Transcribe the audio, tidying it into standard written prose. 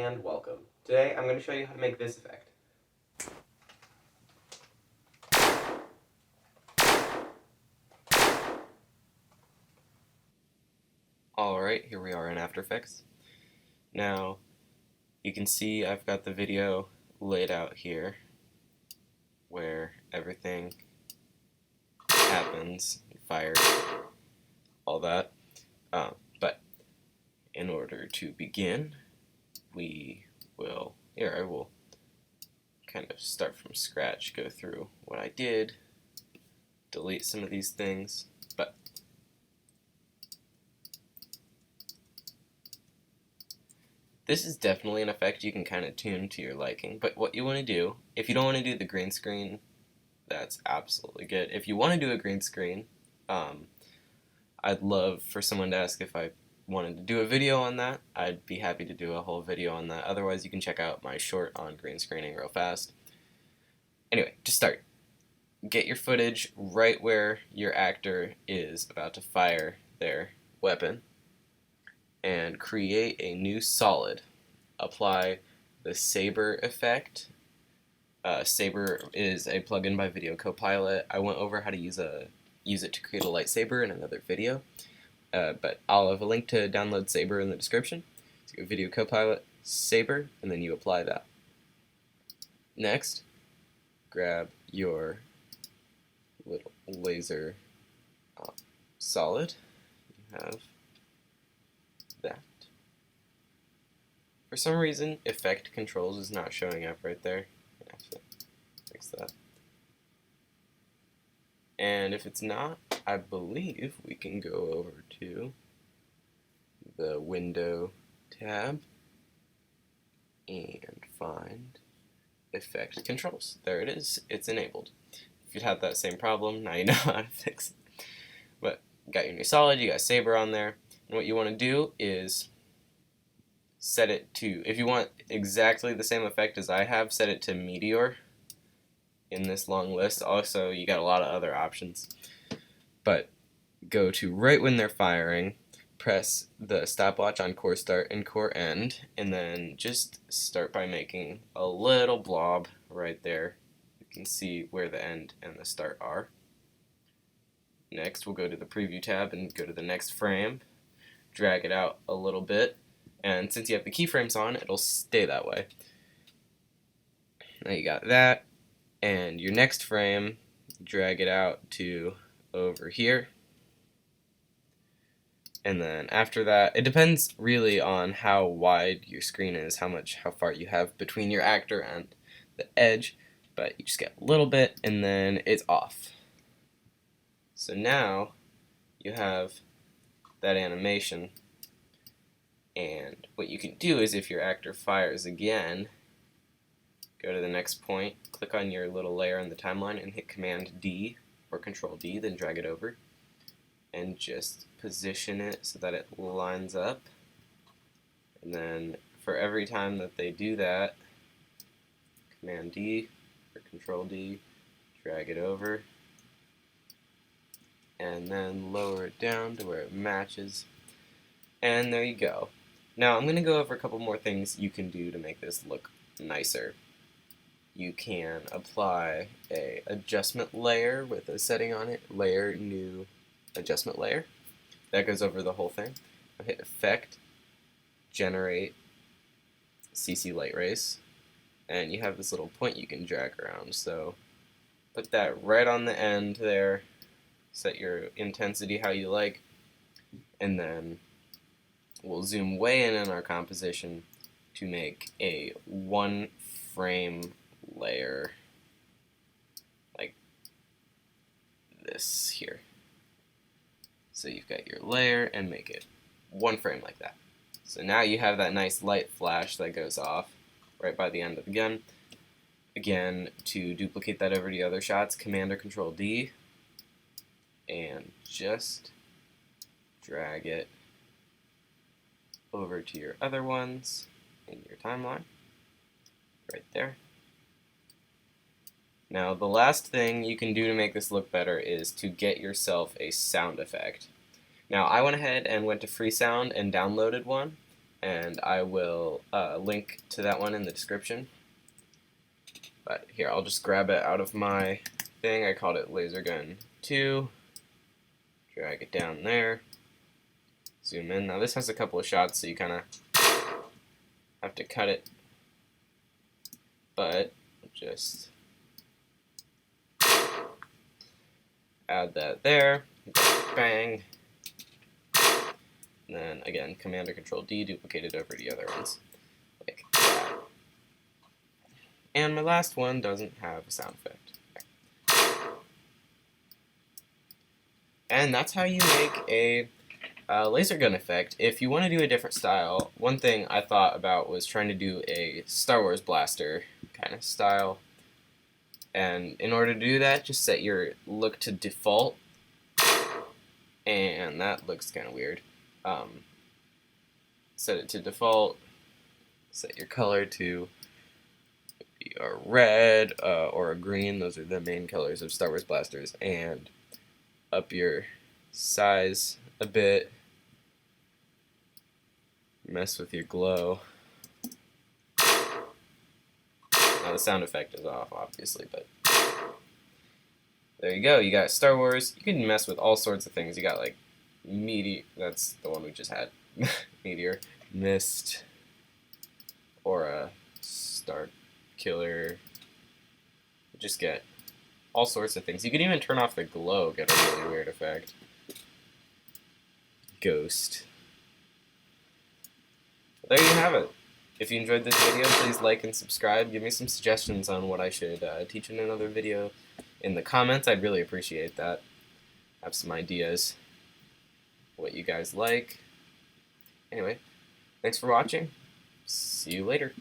and welcome. Today I'm going to show you how to make this effect. Alright, here we are in After Effects. Now, you can see I've got the video laid out here where everything happens, fire, all that. But in order to begin, I will kind of start from scratch, go through what I did, delete some of these things, but this is definitely an effect you can kind of tune to your liking. But what you want to do, if you don't want to do the green screen, that's absolutely good. If you want to do a green screen, I'd love for someone to ask if I wanted to do a video on that. I'd be happy to do a whole video on that. Otherwise, you can check out my short on green screening real fast. Anyway, to start, get your footage right where your actor is about to fire their weapon and create a new solid. Apply the Saber effect. Saber is a plugin by Video Copilot. I went over how to use it to create a lightsaber in another video, but I'll have a link to download Saber in the description. So you go Video Copilot, Saber, and then you apply that. Next, grab your little laser solid. You have that. For some reason, effect controls is not showing up right there. I have to fix that. And if it's not, I believe we can go over to the Window tab and find Effect Controls. There it is. It's enabled. If you'd had that same problem, now you know how to fix it. But you got your new solid, you got Saber on there, and what you want to do is set it to, if you want exactly the same effect as I have, set it to Meteor in this long list. Also, you got a lot of other options. But go to right when they're firing, press the stopwatch on core start and core end, and then just start by making a little blob right there. You can see where the end and the start are. Next, we'll go to the preview tab and go to the next frame, drag it out a little bit, and since you have the keyframes on, it'll stay that way. Now you got that, and your next frame, drag it out to over here. And then after that, it depends really on how wide your screen is, how far you have between your actor and the edge, but you just get a little bit and then it's off. So now you have that animation, and what you can do is if your actor fires again, go to the next point, click on your little layer in the timeline and hit Command D or Control D, then drag it over and just position it so that it lines up. And then for every time that they do that, Command D or Control D, drag it over, and then lower it down to where it matches. And there you go. Now I'm going to go over a couple more things you can do to make this look nicer. You can apply a adjustment layer with a setting on it, layer, new adjustment layer. That goes over the whole thing. I'll hit Effect, Generate, CC Light Race, and you have this little point you can drag around. So put that right on the end there, set your intensity how you like, and then we'll zoom way in our composition to make a one frame layer like this here. So you've got your layer and make it one frame like that. So now you have that nice light flash that goes off right by the end of the gun. Again, to duplicate that over to the other shots, Command or Control D, and just drag it over to your other ones in your timeline, right there. Now the last thing you can do to make this look better is to get yourself a sound effect. Now I went ahead and went to Freesound and downloaded one. and I will link to that one in the description. But here, I'll just grab it out of my thing. I called it Laser Gun 2. Drag it down there. Zoom in. Now this has a couple of shots, so you kind of have to cut it. But just add that there. Bang. And then again, Command or Control D, duplicate it over the other ones. Like that. And my last one doesn't have a sound effect. And that's how you make a laser gun effect. If you want to do a different style, one thing I thought about was trying to do a Star Wars blaster kind of style. And in order to do that, just set your look to default. And that looks kind of weird. Set it to default. Set your color to a red or a green. Those are the main colors of Star Wars blasters. And up your size a bit. Mess with your glow. Now the sound effect is off, obviously, but there you go. You got Star Wars. You can mess with all sorts of things. You got like Meteor. That's the one we just had. Meteor, Mist, Aura, Star Killer. You just get all sorts of things. You can even turn off the glow, get a really weird effect. Ghost. There you have it. If you enjoyed this video, please like and subscribe. Give me some suggestions on what I should teach in another video in the comments. I'd really appreciate that. Have some ideas what you guys like. Anyway, thanks for watching. See you later.